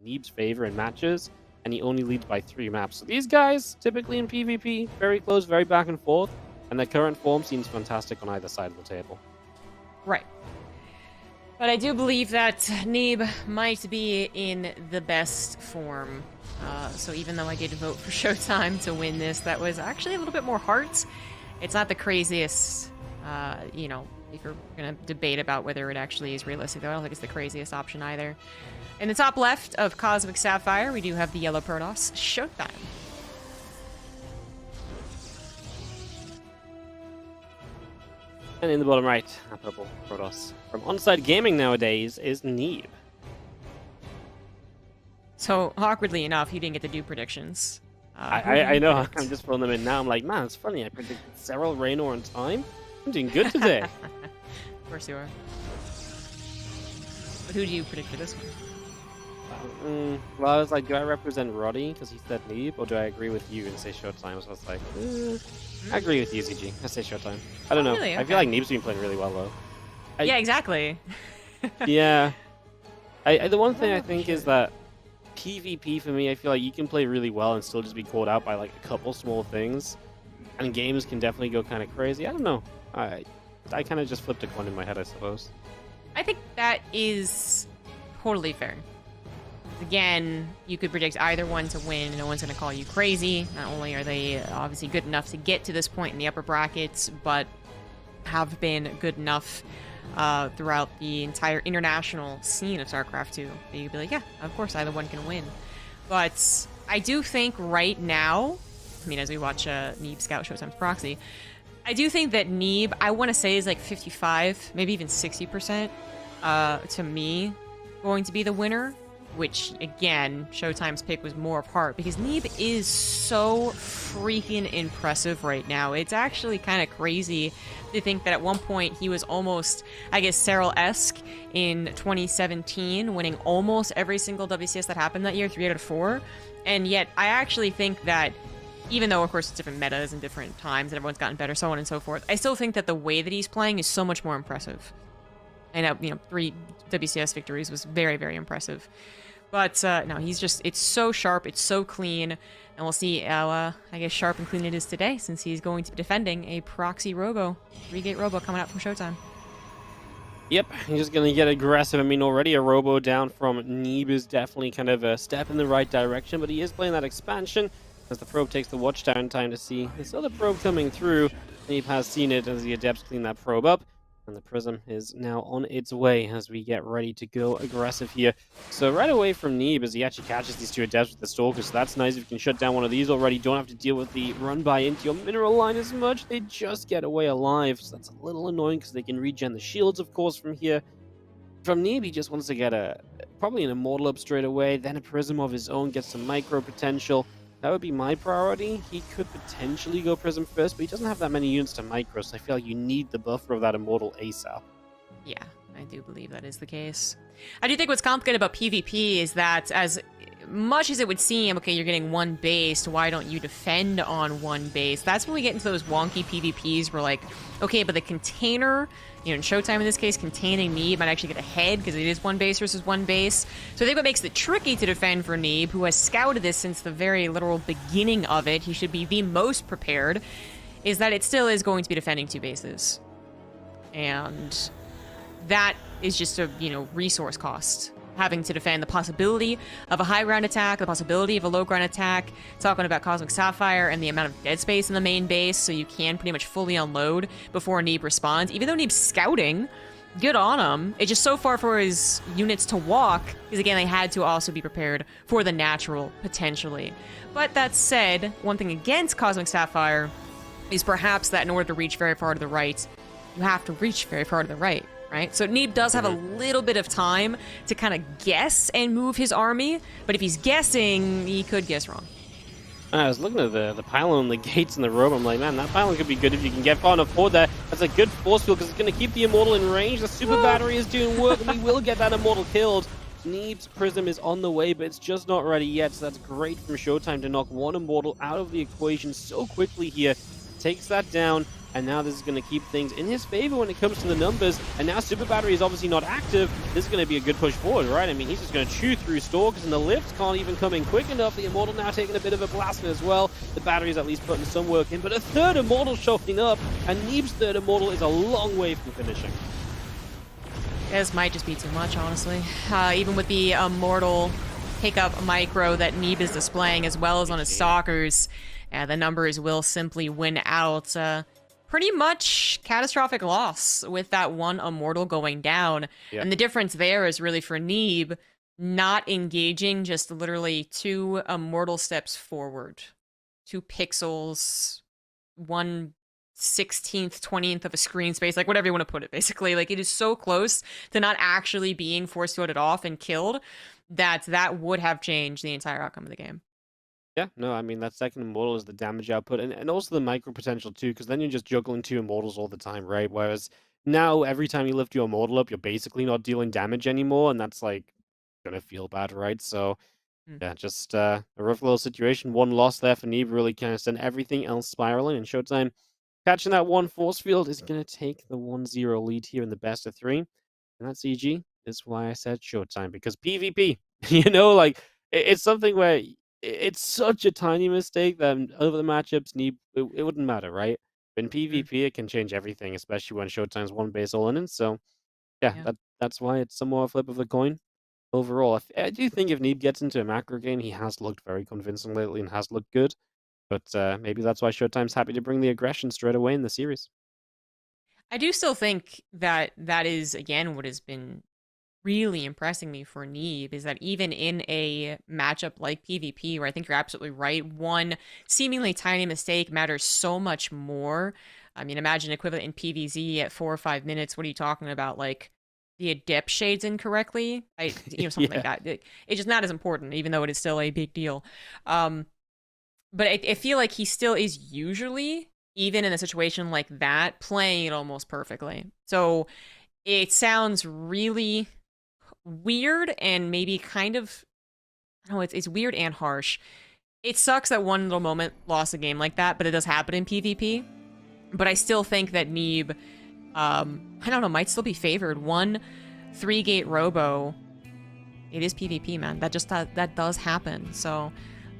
Neeb's favor in matches, and he only leads by 3 maps. So these guys, typically in PvP, very close, very back and forth, and their current form seems fantastic on either side of the table. Right. But I do believe that Neeb might be in the best form. So even though I did vote for ShoWTimE to win this, that was actually a little bit more hearts. It's not the craziest, you know, if you're going to debate about whether it actually is realistic, though, I don't think it's the craziest option either. In the top left of Cosmic Sapphire, we do have the yellow Protoss, ShoWTimE. And in the bottom right, a purple Protoss. From Onside Gaming nowadays is Neeb. So, awkwardly enough, he didn't get to do predictions. I know, I'm just filling them in now. I'm like, man, it's funny, I predicted Serral, Raynor, and Time. I'm doing good today. Of course you are. But who do you predict for this one? Well, I was like, do I represent Roddy because he said Neeb, or do I agree with you and say ShoWTimE? So I was like, I agree with you, ZG. I say ShoWTimE. I don't know. Really? Okay. I feel like Neeb's been playing really well, though. Yeah, exactly. Yeah. The one thing I think is that PvP for me, I feel like you can play really well and still just be called out by like a couple small things, and games can definitely go kind of crazy. I don't know. I kind of just flipped a coin in my head, I suppose. I think that is totally fair. Again, you could predict either one to win, and no one's going to call you crazy. Not only are they obviously good enough to get to this point in the upper brackets, but have been good enough throughout the entire international scene of StarCraft 2. You'd be like, yeah, of course, either one can win. But I do think right now, I mean, as we watch Neeb scout ShoWTimE's proxy, I do think that Neeb, I want to say, is like 55, maybe even 60% to me going to be the winner. Which, again, ShoWTimE's pick was more apart because Neeb is so freaking impressive right now. It's actually kind of crazy to think that at one point he was almost, I guess, Serral-esque in 2017, winning almost every single WCS that happened that year, 3 out of 4. And yet, I actually think that, even though, of course, it's different metas and different times and everyone's gotten better, so on and so forth, I still think that the way that he's playing is so much more impressive. I know, 3 WCS victories was very, very impressive. But, no, he's just, it's so sharp, it's so clean, and we'll see how, I guess, sharp and clean it is today, since he's going to be defending a proxy Robo, 3-gate Robo coming out from ShoWTimE. Yep, he's just going to get aggressive. I mean, already a Robo down from Neeb is definitely kind of a step in the right direction, but he is playing that expansion as the probe takes the watchdown time to see this other probe coming through. Neeb has seen it as the Adepts clean that probe up. And the Prism is now on its way as we get ready to go aggressive here. So right away from Neeb as he actually catches these 2 Adepts with the Stalkers. So that's nice if you can shut down one of these already. Don't have to deal with the run by into your mineral line as much. They just get away alive. So that's a little annoying because they can regen the shields, of course, from here. From Neeb, he just wants to get probably an Immortal up straight away. Then a Prism of his own, gets some micro potential. That would be my priority. He could potentially go Prism first, but he doesn't have that many units to micro, so I feel like you need the buffer of that Immortal ASAP. Yeah, I do believe that is the case. I do think what's complicated about PvP is that as much as it would seem, okay, you're getting one base, why don't you defend on one base? That's when we get into those wonky PvPs where, like, okay, but the container, in ShoWTimE in this case, containing Neeb might actually get ahead because it is one base versus one base. So I think what makes it tricky to defend for Neeb, who has scouted this since the very literal beginning of it, he should be the most prepared, is that it still is going to be defending 2 bases. And that is just a, resource cost. Having to defend the possibility of a high ground attack, the possibility of a low ground attack, talking about Cosmic Sapphire and the amount of dead space in the main base, so you can pretty much fully unload before Neeb responds. Even though Neeb's scouting, good on him. It's just so far for his units to walk, because again, they had to also be prepared for the natural, potentially. But that said, one thing against Cosmic Sapphire is perhaps that in order to reach very far to the right, you have to reach very far to the right. Right? So Neeb does have a little bit of time to kind of guess and move his army, but if he's guessing, he could guess wrong. I was looking at the pylon and the gates and the robe. I'm like, man, that pylon could be good if you can get far enough forward there. That's a good force field because it's going to keep the Immortal in range. The Super Battery is doing work, and we will get that Immortal killed. Neeb's Prism is on the way, but it's just not ready yet, so that's great from ShoWTimE to knock one Immortal out of the equation so quickly here. takes that down, and now this is going to keep things in his favor when it comes to the numbers. And now Super Battery is obviously not active. This is going to be a good push forward, right? I mean, he's just going to chew through Stalkers, and the lifts can't even come in quick enough. The Immortal now taking a bit of a blast as well. The Battery's at least putting some work in, but a third Immortal showing up, and Neeb's third Immortal is a long way from finishing. This might just be too much, honestly. Even with the Immortal pickup micro that Neeb is displaying, as well as on his Stalkers, the numbers will simply win out. Pretty much catastrophic loss with that one Immortal going down. Yeah. And the difference there is really for Neeb not engaging just literally 2 Immortal steps forward. 2 pixels, 1/16th, 20th of a screen space, like whatever you want to put it, basically. Like, it is so close to not actually being force-fielded off and killed that would have changed the entire outcome of the game. Yeah, no, I mean, that second Immortal is the damage output, and also the micro potential too, because then you're just juggling 2 Immortals all the time, right? Whereas now, every time you lift your Immortal up, you're basically not dealing damage anymore, and that's, like, gonna feel bad, right? So, yeah, just a rough little situation. One loss there for Neeb really kind of sent everything else spiraling, and ShoWTimE catching that one force field is gonna take the 1-0 lead here in the best of 3. And that's EG. That's why I said ShoWTimE, because PvP, you know, like, it's something where it's such a tiny mistake that over the matchups, Neeb, it wouldn't matter, right? But in PvP, it can change everything, especially when ShoWTimE's one base all in. So, yeah, Yeah. that's why it's somewhat a flip of the coin. Overall, I do think if Neeb gets into a macro game, he has looked very convincing lately and has looked good. But maybe that's why ShoWTimE's happy to bring the aggression straight away in the series. I do still think that is, again, what has been really impressing me for Neeb, is that even in a matchup like PvP, where I think you're absolutely right, one seemingly tiny mistake matters so much more. I mean, imagine equivalent in PvZ at 4 or 5 minutes. What are you talking about? Like, the adept shades incorrectly? Something like that. It's just not as important, even though it is still a big deal. But I feel like he still is usually, even in a situation like that, playing it almost perfectly. So it sounds really weird and maybe kind of, I don't know, it's weird and harsh. It sucks that one little moment lost a game like that, but it does happen in PvP. But I still think that Neeb, I don't know, might still be favored. 1 3-gate robo, it is PvP, man. That does happen. So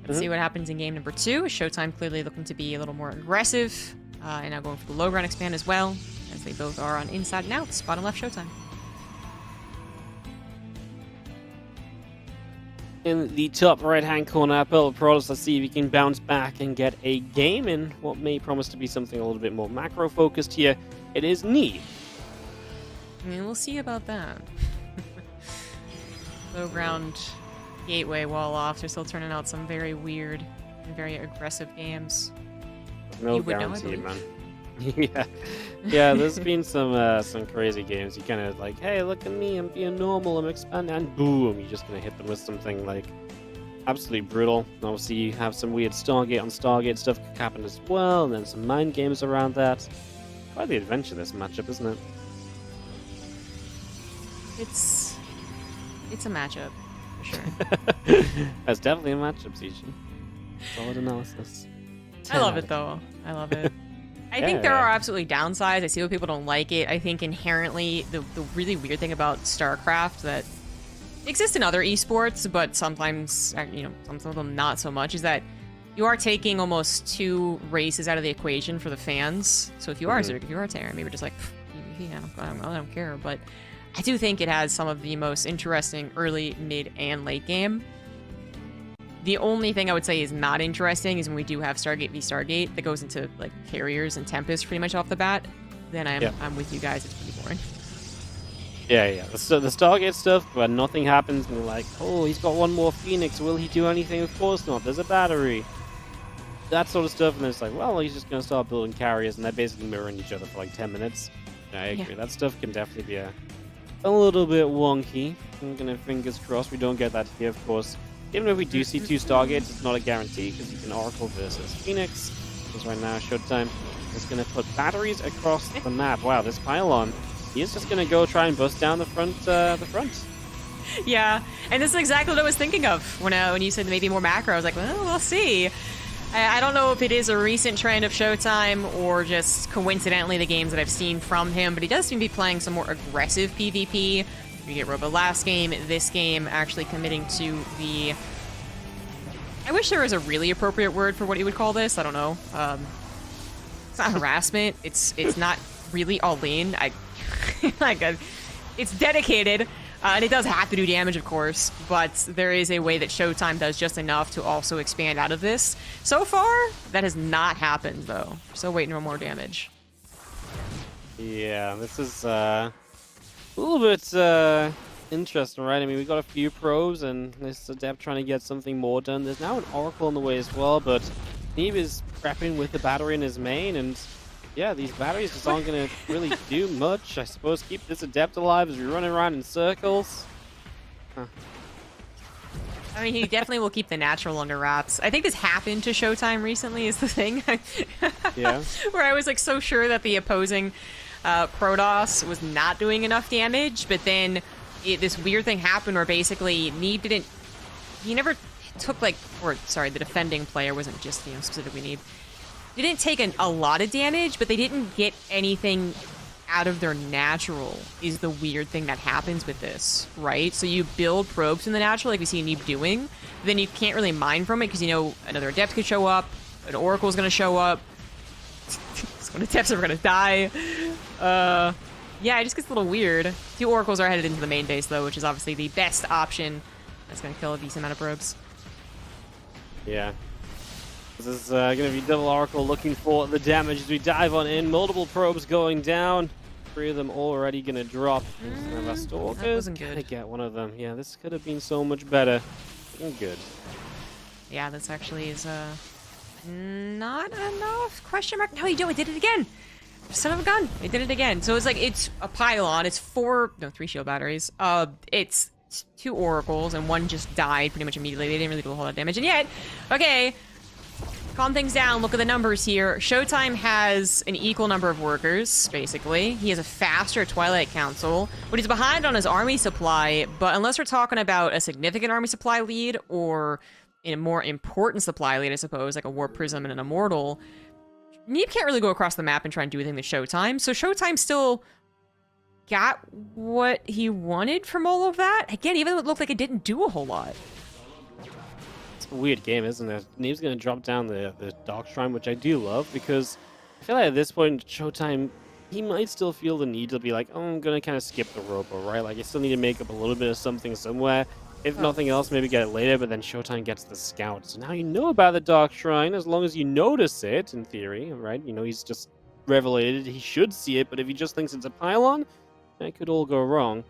let's see what happens in game number 2. ShoWTimE clearly looking to be a little more aggressive, and now going for the low ground expand as well, as they both are on inside and outs. Bottom left ShoWTimE. In the top right-hand corner, Pearl Protoss, let's see if he can bounce back and get a game in what may promise to be something a little bit more macro-focused here. It is Neeb. I mean, we'll see about that. Low ground gateway wall off. They're still turning out some very weird and very aggressive games. No guarantee, man. yeah, there's been some crazy games. You kind of like, hey, look at me, I'm being normal, I'm expanding, and boom, you're just gonna hit them with something like absolutely brutal. Obviously, you have some weird Stargate on Stargate stuff happen as well, and then some mind games around that. Quite the adventure, this matchup, isn't it? It's a matchup, for sure. That's definitely a matchup, CG. Solid analysis. I love it, though. I love it. I think there are absolutely downsides. I see why people don't like it. I think inherently, the really weird thing about StarCraft that exists in other esports, but sometimes, some of them not so much, is that you are taking almost 2 races out of the equation for the fans. So if you are Zerg, if you are Terran, maybe you're just like, I don't care. But I do think it has some of the most interesting early, mid, and late game. The only thing I would say is not interesting is when we do have Stargate v Stargate that goes into like carriers and Tempest pretty much off the bat. Then I'm with you guys. It's pretty boring. Yeah. The Stargate stuff, where nothing happens, and like, oh, he's got 1 more Phoenix. Will he do anything? Of course not. There's a battery. That sort of stuff, and it's like, well, he's just gonna start building carriers, and they're basically mirroring each other for like 10 minutes. I agree. That stuff can definitely be a little bit wonky. I'm gonna fingers crossed we don't get that here, of course. Even if we do see 2 Stargates, it's not a guarantee, because you can Oracle versus Phoenix. Because right now, ShoWTimE is going to put batteries across the map. Wow, this pylon, he is just going to go try and bust down the front. Yeah, and this is exactly what I was thinking of when you said maybe more macro. I was like, well, we'll see. I don't know if it is a recent trend of ShoWTimE or just coincidentally the games that I've seen from him, but he does seem to be playing some more aggressive PvP. You get Robo last game, this game actually committing to the... I wish there was a really appropriate word for what you would call this. I don't know. It's not harassment. It's not really all in. It's dedicated. And it does have to do damage, of course, but there is a way that ShoWTimE does just enough to also expand out of this. So far, that has not happened, though. Still waiting for more damage. Yeah, this is a little bit interesting, right? I mean, we got a few probes, and this Adept trying to get something more done. There's now an Oracle on the way as well, but Neeb is prepping with the battery in his main, and yeah, these batteries just aren't going to really do much. I suppose keep this Adept alive as we run around in circles. Huh. I mean, he definitely will keep the natural under wraps. I think this happened to ShoWTimE recently is the thing. Yeah. Where I was like so sure that the opposing Protoss was not doing enough damage, but then this weird thing happened where basically Neeb didn't... He never took like... Or, sorry, the defending player wasn't just, specifically Neeb. They didn't take a lot of damage, but they didn't get anything out of their natural, is the weird thing that happens with this, right? So you build probes in the natural, like we see Neeb doing, then you can't really mine from it, because another Adept could show up, an Oracle's gonna show up, some Adepts are gonna die. Yeah, it just gets a little weird. 2 Oracles are headed into the main base, though, which is obviously the best option. That's gonna kill a decent amount of probes. Yeah. This is going to be double Oracle looking for the damage as we dive on in. Multiple probes going down. 3 of them already going to drop. Our Stalkers that wasn't good. gonna get one of them. Yeah, this could have been so much better. Looking good. Yeah, this actually is not enough? Question mark? No, you do. It did it again. Son of a gun. It did it again. So it's a pylon. It's 3 shield batteries. It's 2 Oracles, and 1 just died pretty much immediately. They didn't really do a whole lot of damage. And yet, okay, calm things down. Look at the numbers here. ShoWTimE has an equal number of workers, basically. He has a faster Twilight Council, but he's behind on his army supply. But unless we're talking about a significant army supply lead or a more important supply lead, I suppose, like a Warp Prism and an Immortal, Neeb can't really go across the map and try and do anything to ShoWTimE. So ShoWTimE still got what he wanted from all of that. Again, even though it looked like it didn't do a whole lot. It's a weird game, isn't it? Neeb's going to drop down the Dark Shrine, which I do love, because I feel like at this point, ShoWTimE, he might still feel the need to be like, oh, I'm going to kind of skip the Robo, right? Like, you still need to make up a little bit of something somewhere. If nothing else, maybe get it later, but then ShoWTimE gets the Scout. So now you know about the Dark Shrine, as long as you notice it, in theory, right? He's just revelated. He should see it, but if he just thinks it's a pylon, it could all go wrong.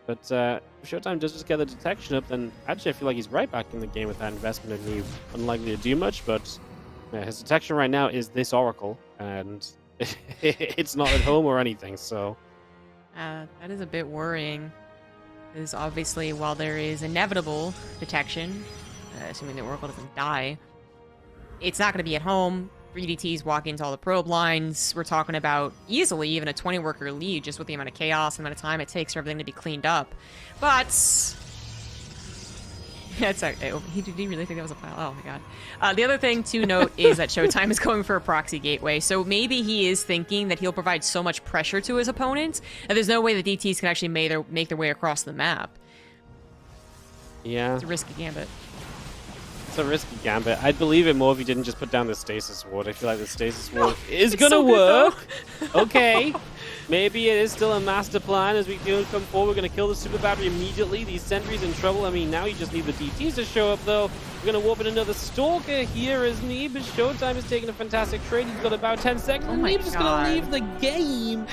But ShoWTimE does just get the detection up, then actually I feel like he's right back in the game with that investment in Neeb. Unlikely to do much, but his detection right now is this Oracle, and it's not at home or anything, so... that is a bit worrying. Because obviously, while there is inevitable detection, assuming the Oracle doesn't die, it's not going to be at home. 3DTs walk into all the probe lines. We're talking about easily even a 20-worker lead just with the amount of chaos and the amount of time it takes for everything to be cleaned up. But... yeah, it's did he really think that was a pile? Oh my god. The other thing to note is that ShoWTimE is going for a proxy gateway, so maybe he is thinking that he'll provide so much pressure to his opponent that there's no way the DTs can actually make their way across the map. Yeah. It's a risky gambit. It's a risky gambit. I'd believe it more if he didn't just put down the Stasis Ward. I feel like the Stasis Ward is it's gonna so work. Okay. Maybe it is still a master plan as we come forward. We're going to kill the Super Battery immediately. These sentries in trouble. I mean, now you just need the DTs to show up, though. We're going to warp in another Stalker here as Neeb. ShoWTimE is taking a fantastic trade. He's got about 10 seconds. Oh my Neeb's just going to leave the game.